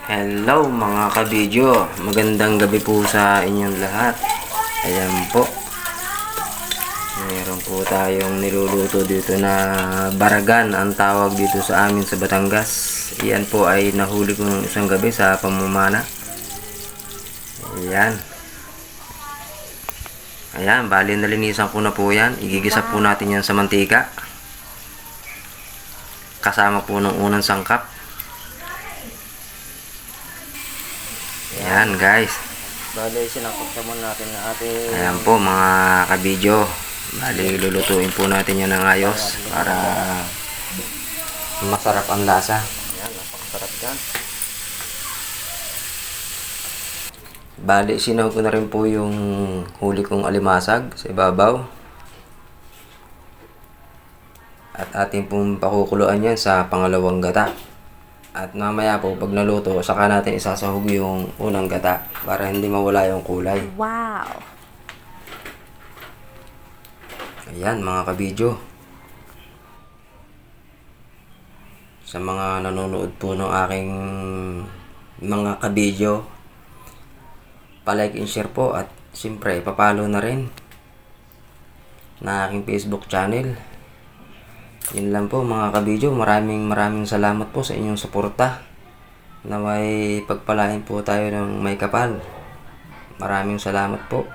Hello mga kabidyo, magandang gabi po sa inyong lahat. Ayan po, meron po tayong niluluto dito na baragan ang tawag dito sa amin sa Batangas. Iyan po ay nahuli ko ng isang gabi sa pamumana. Ayan. Ayan, bali nalinisan ko na po yan. Igigisa po natin yan sa mantika. Kasama po ng unang sangkap. Ayan guys. Bale, sinakot naman natin na ating... Ayan po mga kabidyo. Bali, lulutuin po natin yan ng ayos para masarap ang lasa. Ayan, napakasarap yan. Bali, sinaw ko na rin po yung huli kong alimasag sa ibabaw. At ating pong pakukuluan yan sa pangalawang gata. At mamaya po, pag naluto, saka natin isasahog yung unang gata para hindi mawala yung kulay. Wow! Ayan mga kabidyo. Sa mga nanonood po ng aking mga kabidyo, palike and share po at siyempre papalo na rin na aking Facebook channel. Yun lang po mga kabidyo, maraming salamat po sa inyong suporta. Na may pagpalain po tayo ng may kapal. Maraming salamat po.